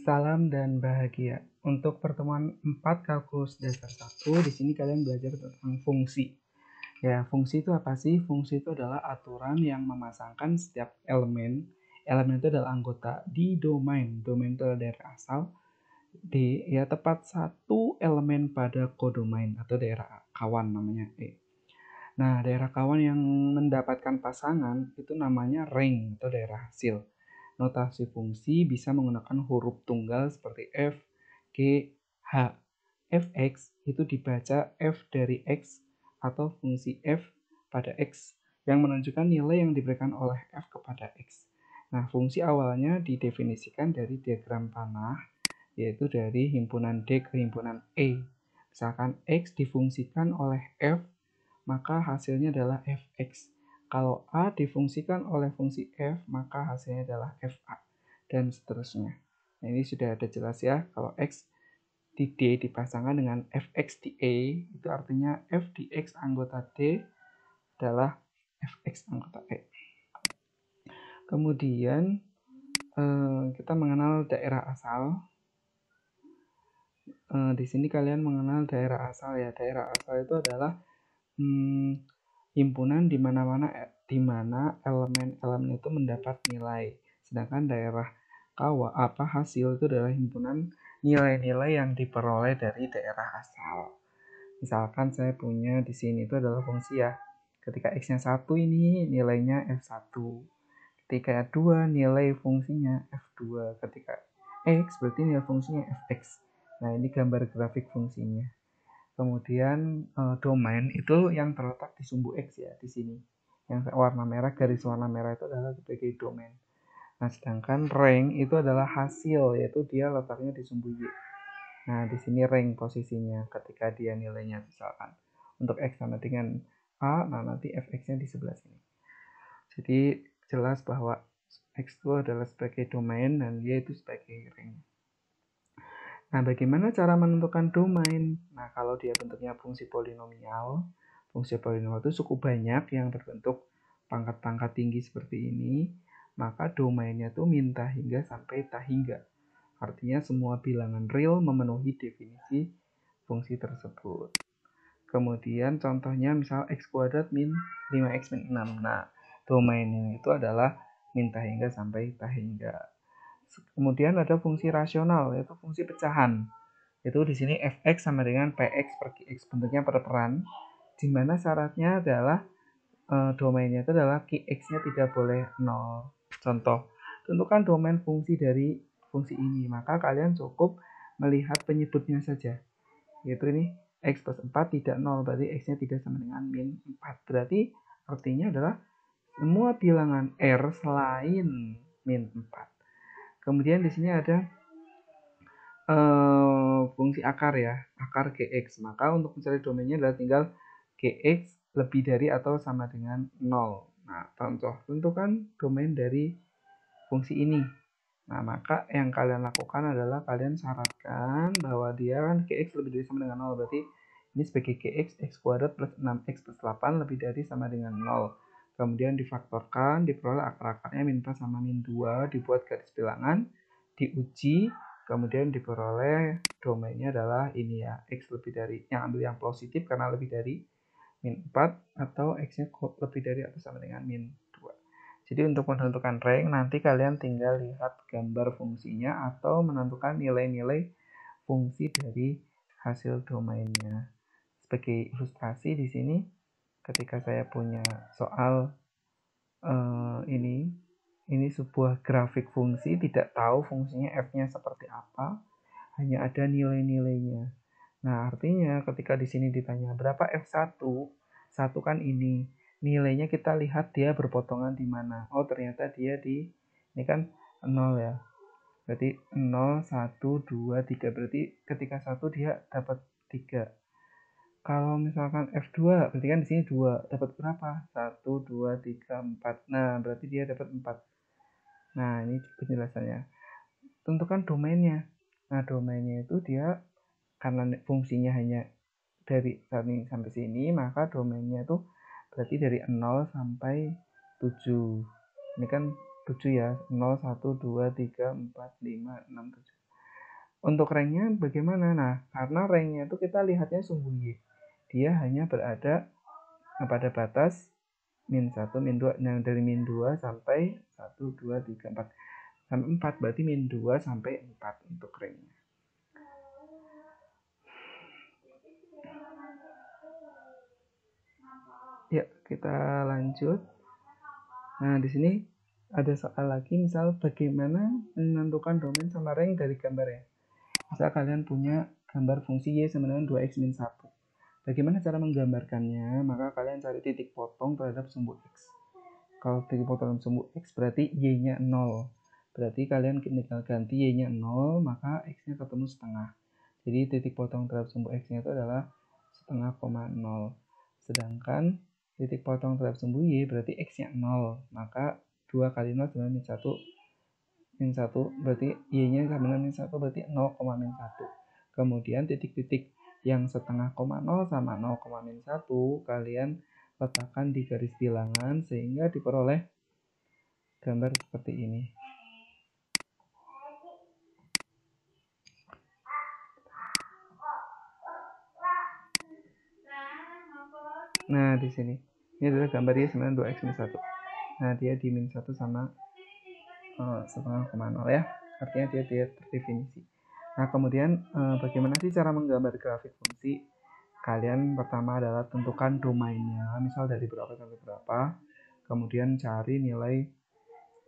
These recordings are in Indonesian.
Salam dan bahagia. Untuk pertemuan 4 kalkulus dasar 1, di sini kalian belajar tentang fungsi. Ya, fungsi itu apa sih? Fungsi itu adalah aturan yang memasangkan setiap elemen. Elemen itu adalah anggota di domain. Domain itu adalah daerah asal. Di tepat satu elemen pada kodomain atau daerah kawan namanya E. Nah, daerah kawan yang mendapatkan pasangan itu namanya ring atau daerah hasil. Notasi fungsi bisa menggunakan huruf tunggal seperti F, G, H. Fx itu dibaca F dari X atau fungsi F pada X yang menunjukkan nilai yang diberikan oleh F kepada X. Nah, fungsi awalnya didefinisikan dari diagram panah, yaitu dari himpunan D ke himpunan E. Misalkan X difungsikan oleh F, maka hasilnya adalah Fx. Kalau A difungsikan oleh fungsi F, maka hasilnya adalah Fa, dan seterusnya. Nah, ini sudah ada jelas ya, kalau X di D dipasangkan dengan Fx di E, itu artinya F di X anggota D adalah Fx anggota E. Kemudian kita mengenal daerah asal. Di sini kalian mengenal daerah asal ya. Daerah asal itu adalah himpunan di mana elemen-elemen itu mendapat nilai. Sedangkan daerah hasil itu adalah himpunan nilai-nilai yang diperoleh dari daerah asal. Misalkan saya punya di sini itu adalah fungsi ya. Ketika x-nya 1 ini nilainya f1. Ketika 2 nilai fungsinya f2. Ketika x berarti nilai fungsinya fx. Nah, ini gambar grafik fungsinya. Kemudian domain itu yang terletak di sumbu X ya, di sini. Yang warna merah, garis warna merah itu adalah sebagai domain. Nah, sedangkan rank itu adalah hasil, yaitu dia letaknya di sumbu Y. Nah, di sini rank posisinya ketika dia nilainya misalkan untuk X sama dengan A, nah nanti Fx-nya di sebelah sini. Jadi jelas bahwa X itu adalah sebagai domain dan Y itu sebagai rank. Nah, bagaimana cara menentukan domain? Nah, kalau dia bentuknya fungsi polinomial itu cukup banyak yang berbentuk pangkat-pangkat tinggi seperti ini, maka domainnya tuh min tak hingga sampai tak hingga. Artinya semua bilangan real memenuhi definisi fungsi tersebut. Kemudian contohnya misal x kuadrat min 5x min 6. Nah, domainnya itu adalah min tak hingga sampai tak hingga. Kemudian ada fungsi rasional, yaitu fungsi pecahan. Itu di sini fx sama dengan px per qx, bentuknya perperan, di mana syaratnya adalah domainnya itu adalah qx-nya tidak boleh 0. Contoh, tentukan domain fungsi dari fungsi ini, maka kalian cukup melihat penyebutnya saja. Yaitu ini x plus 4 tidak 0, berarti x-nya tidak sama dengan min 4. Berarti artinya adalah semua bilangan R selain min 4. Kemudian di sini ada fungsi akar ya, akar gx. Maka untuk mencari domainnya adalah tinggal gx lebih dari atau sama dengan 0. Nah, contoh, tentukan domain dari fungsi ini. Nah, maka yang kalian lakukan adalah kalian syaratkan bahwa dia kan gx lebih dari sama dengan 0. Berarti ini sebagai gx, x kuadrat plus 6x plus 8 lebih dari sama dengan 0. Kemudian difaktorkan, diperoleh akar-akarnya min 4 sama min 2, dibuat garis bilangan, diuji, kemudian diperoleh domainnya adalah ini ya, x lebih dari, yang ambil yang positif karena lebih dari min 4 atau x-nya lebih dari atau sama dengan min 2. Jadi untuk menentukan rank nanti kalian tinggal lihat gambar fungsinya atau menentukan nilai-nilai fungsi dari hasil domainnya. Sebagai ilustrasi di sini ketika saya punya soal ini sebuah grafik fungsi, tidak tahu fungsinya f-nya seperti apa, hanya ada nilai-nilainya. Nah, artinya ketika di sini ditanya berapa F1, 1 kan ini. Nilainya kita lihat dia berpotongan di mana. Oh, ternyata dia ini kan 0 ya. Berarti 0, 1, 2, 3. Berarti ketika 1 dia dapat 3. Kalau misalkan F2, berarti kan di sini 2. Dapat berapa? 1, 2, 3, 4. Nah, berarti dia dapat 4. Nah, ini penjelasannya. Tentukan domainnya. Nah, domainnya itu dia karena fungsinya hanya dari sini sampai sini, maka domainnya itu berarti dari 0 sampai 7. Ini kan 7 ya. 0, 1, 2, 3, 4, 5, 6, 7. Untuk ranknya bagaimana? Nah, karena ranknya itu kita lihatnya sumbu Y. Dia hanya berada pada batas min 1, min 2. Nah, dari min 2 sampai 1, 2, 3, 4. Sampai 4, berarti min 2 sampai 4 untuk ranknya. Ya, kita lanjut. Nah, di sini ada soal lagi, misal bagaimana menentukan domain sama rank dari gambar ya. Misal kalian punya gambar fungsi Y sama dengan 2x min 1. Bagaimana cara menggambarkannya? Maka kalian cari titik potong terhadap sumbu X. Kalau titik potong sumbu X berarti Y-nya 0. Berarti kalian tinggal ganti Y-nya 0, maka X-nya ketemu setengah. Jadi titik potong terhadap sumbu X-nya itu adalah setengah koma 0. Sedangkan titik potong terhadap sumbu Y berarti X-nya 0. Maka 2 kali 0 sama min 1. Min 1 berarti Y-nya sama dengan min 1 berarti 0, min 1. Kemudian titik-titik yang setengah koma 0 sama 0, min 1 kalian letakkan di garis bilangan sehingga diperoleh gambar seperti ini. Nah, di sini ini adalah gambar Y sama 2x min 1. Nah, dia di min 1 sama setengah koma 0 ya. Artinya dia terdefinisi. Nah, kemudian bagaimana sih cara menggambar grafik fungsi? Kalian pertama adalah tentukan domainnya, misal dari berapa sampai berapa. Kemudian cari nilai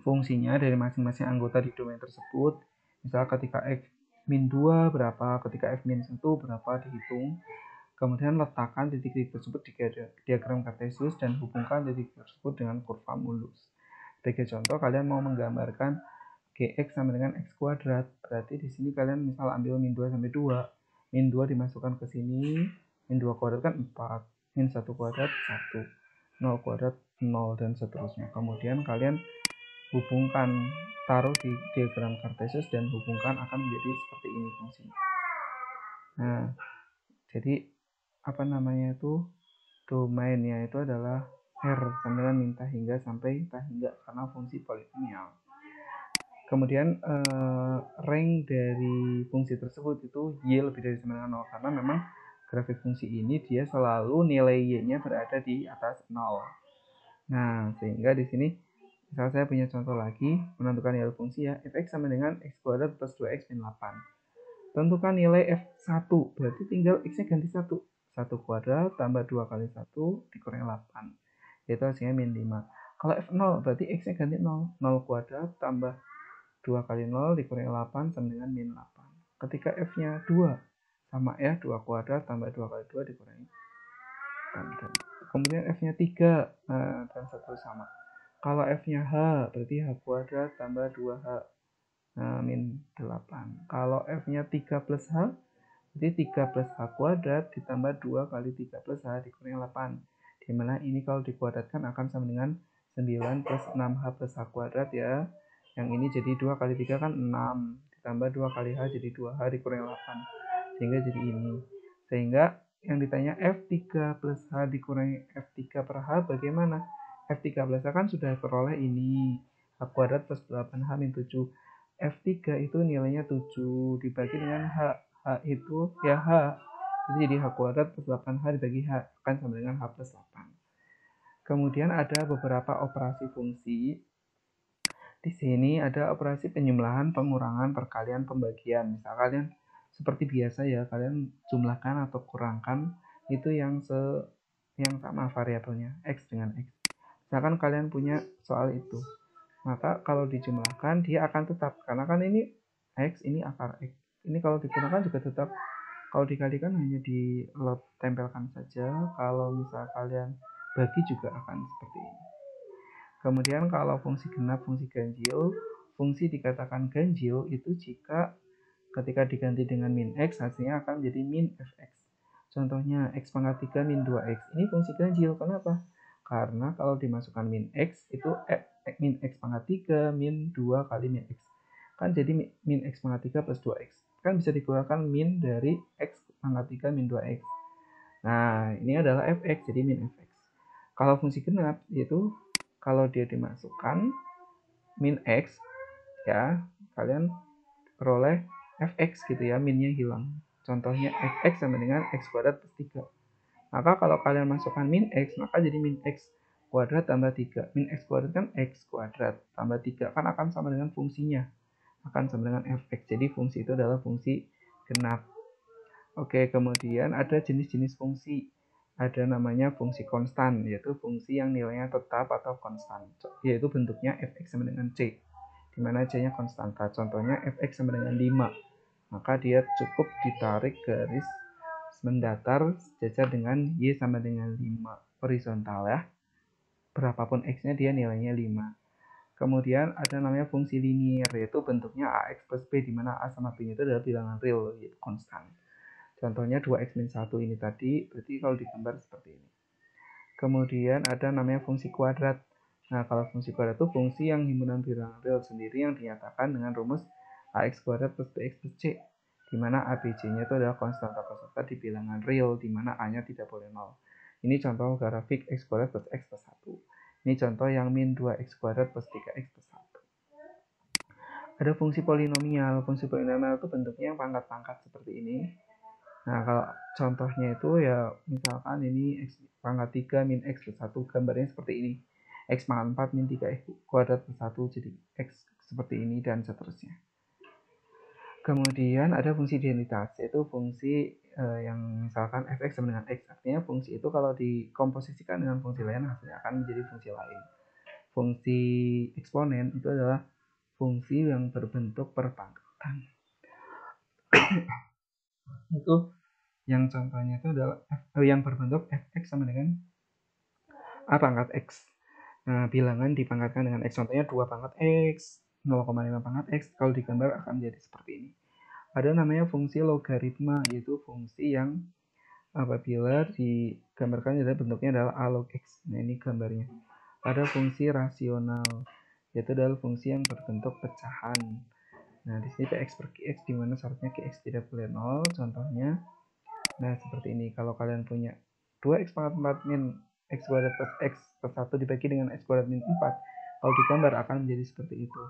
fungsinya dari masing-masing anggota di domain tersebut. Misal ketika x min 2 berapa, ketika f min 1 berapa dihitung. Kemudian letakkan titik-titik tersebut di diagram kartesius dan hubungkan titik tersebut dengan kurva mulus. Sebagai contoh, kalian mau menggambarkan gx sama dengan x kuadrat. Berarti di sini kalian misal ambil min 2 sampai 2. Min 2 dimasukkan ke sini, min 2 kuadrat kan 4, min 1 kuadrat 1, 0 kuadrat 0, dan seterusnya. Kemudian kalian hubungkan, taruh di diagram kartesius dan hubungkan akan menjadi seperti ini fungsinya. Nah, jadi apa namanya itu, domainnya itu adalah R sama dengan min ta hingga sampai ta hingga karena fungsi polinomial. Kemudian rank dari fungsi tersebut itu Y lebih dari sama dengan 0 karena memang grafik fungsi ini dia selalu nilai Y-nya berada di atas 0. Nah, sehingga di sini misal saya punya contoh lagi menentukan nilai fungsi ya, fx sama dengan x kuadrat plus 2x min 8. Tentukan nilai f1, berarti tinggal x-nya ganti 1. 1 kuadrat tambah 2 kali 1 dikurangi 8. Yaitu hasilnya min 5. Kalau f0 berarti x-nya ganti 0. 0 kuadrat tambah 2 kali 0 dikurangi 8 sama dengan min 8. Ketika f-nya 2 sama ya, 2 kuadrat tambah 2 kali 2 dikurangi 8. Kemudian f-nya 3 dan seterusnya sama. Kalau f-nya h berarti h kuadrat tambah 2h min 8. Kalau f-nya 3 plus h berarti 3 plus h kuadrat ditambah 2 kali 3 plus h dikurangi 8. Dimana ini kalau dikuadratkan akan sama dengan 9 plus 6h plus h kuadrat ya. Yang ini jadi 2 kali 3 kan 6. Ditambah 2 kali h jadi 2h dikurangi 8. Sehingga jadi ini. Sehingga yang ditanya f3 plus h dikurangi f3 per h bagaimana? F3 plus h kan sudah peroleh ini. H kuadrat plus 8h min 7. F3 itu nilainya 7 dibagi dengan h. H itu ya h. Jadi h kuadrat plus 8h dibagi h akan sama dengan h plus 8. Kemudian ada beberapa operasi fungsi. Di sini ada operasi penjumlahan, pengurangan, perkalian, pembagian. Misal kalian seperti biasa ya, kalian jumlahkan atau kurangkan itu yang sama variabelnya, x dengan x. Misalkan kalian punya soal itu, maka kalau dijumlahkan dia akan tetap, karena kan ini x, ini akar x. Ini kalau dikurangkan juga tetap, kalau dikalikan hanya ditempelkan saja. Kalau misal kalian bagi juga akan seperti ini. Kemudian kalau fungsi genap, fungsi ganjil, fungsi dikatakan ganjil itu jika ketika diganti dengan min x hasilnya akan menjadi min fx. Contohnya x pangkat 3 min 2x. Ini fungsi ganjil. Kenapa? Karena kalau dimasukkan min x itu min x pangkat 3 min 2 kali min x. Kan jadi min x pangkat 3 plus 2x. Kan bisa dikeluarkan min dari x pangkat 3 min 2x. Nah, ini adalah fx, jadi min fx. Kalau fungsi genap yaitu kalau dia dimasukkan min x ya, kalian peroleh fx gitu ya, minnya hilang. Contohnya fx sama dengan x kuadrat plus 3. Maka kalau kalian masukkan min x, maka jadi min x kuadrat tambah 3. Min x kuadrat kan x kuadrat tambah 3, kan akan sama dengan fungsinya. Akan sama dengan fx. Jadi fungsi itu adalah fungsi genap. Oke, kemudian ada jenis-jenis fungsi. Ada namanya fungsi konstan, yaitu fungsi yang nilainya tetap atau konstan, yaitu bentuknya fx sama dengan c, di mana c-nya konstanta. Contohnya fx sama dengan 5, maka dia cukup ditarik garis mendatar sejajar dengan y sama dengan 5, horizontal ya. Berapapun x-nya dia nilainya 5. Kemudian ada namanya fungsi linier, yaitu bentuknya ax plus b, di mana a sama b itu adalah bilangan real, yaitu konstan. Contohnya 2x min 1 ini tadi, berarti kalau digambar seperti ini. Kemudian ada namanya fungsi kuadrat. Nah, kalau fungsi kuadrat itu fungsi yang himpunan bilangan real sendiri yang dinyatakan dengan rumus ax kuadrat plus bx plus c, di mana a, b, c-nya itu adalah konstanta-konstanta di bilangan real, di mana a-nya tidak boleh 0. Ini contoh grafik x kuadrat plus x plus 1. Ini contoh yang min 2x kuadrat plus 3x plus 1. Ada fungsi polinomial. Fungsi polinomial itu bentuknya yang pangkat-pangkat seperti ini. Nah, kalau contohnya itu ya misalkan ini x pangkat 3 min x plus 1, gambarnya seperti ini. X pangkat 4 min 3x kuadrat plus 1, jadi x seperti ini dan seterusnya. Kemudian ada fungsi identitas, yaitu fungsi yang misalkan fx sama dengan x. Artinya fungsi itu kalau dikomposisikan dengan fungsi lain hasilnya akan menjadi fungsi lain. Fungsi eksponen itu adalah fungsi yang berbentuk perpangkatan. Itu yang contohnya itu adalah yang berbentuk fx sama dengan a pangkat x. Nah, bilangan dipangkatkan dengan x. Contohnya 2 pangkat x, 0,5 pangkat x. Kalau digambar akan menjadi seperti ini. Ada namanya fungsi logaritma, yaitu fungsi yang apabila digambarkan adalah bentuknya adalah a log x. Nah, ini gambarnya. Ada fungsi rasional, yaitu adalah fungsi yang berbentuk pecahan. Nah, di sini px per qx, di mana syaratnya qx tidak boleh 0. Contohnya, nah seperti ini. Kalau kalian punya 2x pangkat 4 min x kuadrat plus x plus 1 dibagi dengan x kuadrat min 4, kalau digambar akan menjadi seperti itu.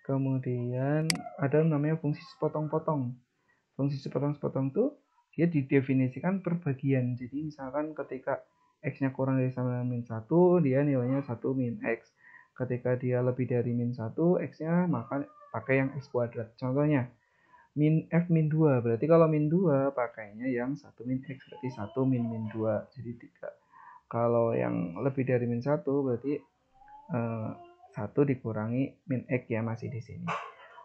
Kemudian ada namanya fungsi sepotong-potong. Fungsi sepotong-sepotong itu dia didefinisikan per bagian. Jadi misalkan ketika x-nya kurang dari sama dengan min 1, dia nilainya 1 min x. Ketika dia lebih dari min 1, x-nya maka pakai yang x kuadrat. Contohnya, min f min 2, berarti kalau min 2 pakainya yang 1 min x, berarti 1 min min 2, jadi 3. Kalau yang lebih dari min 1 berarti 1 dikurangi min x ya, masih di sini.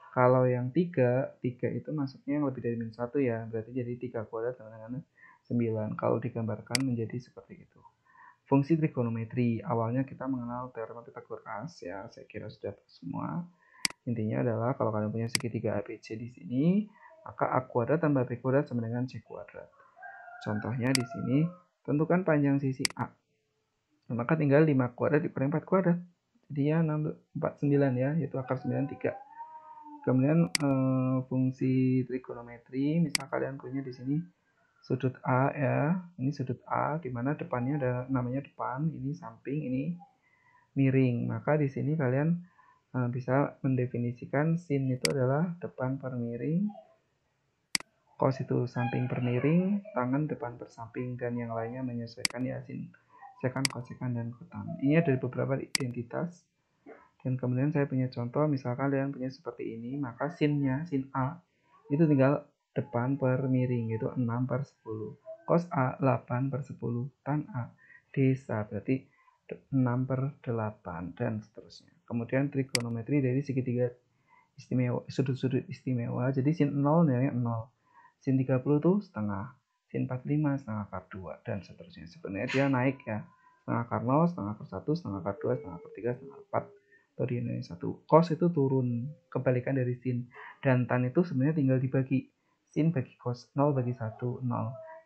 Kalau yang 3 itu masuknya yang lebih dari min 1 ya, berarti jadi 3 kuadrat sama dengan 9. Kalau digambarkan menjadi seperti itu. Fungsi trigonometri, awalnya kita mengenal teorema Pythagoras ya, saya kira sudah tahu semua. Intinya adalah kalau kalian punya segitiga ABC di sini, maka A kuadrat tambah B kuadrat sama dengan C kuadrat. Contohnya di sini, tentukan panjang sisi A. Maka tinggal 5 kuadrat dikurangi 4 kuadrat. Jadinya 49 ya, yaitu akar 9, 3. Kemudian fungsi trigonometri, misal kalian punya di sini sudut A ya, ini sudut A, di mana depannya ada namanya depan, ini samping, ini miring. Maka di sini kalian bisa mendefinisikan sin itu adalah depan per miring, cos itu samping per miring, tangan depan per samping, dan yang lainnya menyesuaikan ya sin, sekan, kosekan, dan kotan. Ini ada beberapa identitas. Dan kemudian saya punya contoh, misalkan kalian punya seperti ini, maka sinnya, sin A, itu tinggal depan per miring, yaitu 6 per 10. Cos A, 8 per 10. Tan A, desa, berarti 6 per 8, dan seterusnya. Kemudian trigonometri dari segitiga istimewa, sudut-sudut istimewa. Jadi sin 0 nilainya 0. Sin 30 itu setengah. Sin 45 setengah akar 2, dan seterusnya. Sebenarnya dia naik ya. Setengah akar 0, setengah akar 1, setengah akar 2, setengah akar 3, setengah akar 4. Atau di nilai 1. Cos itu turun, kebalikan dari sin. Dan tan itu sebenarnya tinggal dibagi. Sin bagi cos, 0 bagi 1, 0.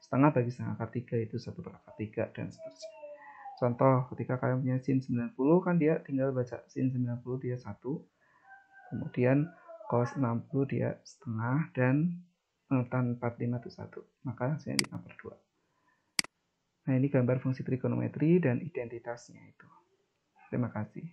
Setengah bagi setengah akar 3 itu 1 per akar 3, dan seterusnya. Contoh, ketika kalian punya sin 90, kan dia tinggal baca sin 90 dia 1. Kemudian cos 60 dia setengah, dan tan 45 itu 1. Maka hasilnya 5 per 2. Nah, ini gambar fungsi trigonometri dan identitasnya itu. Terima kasih.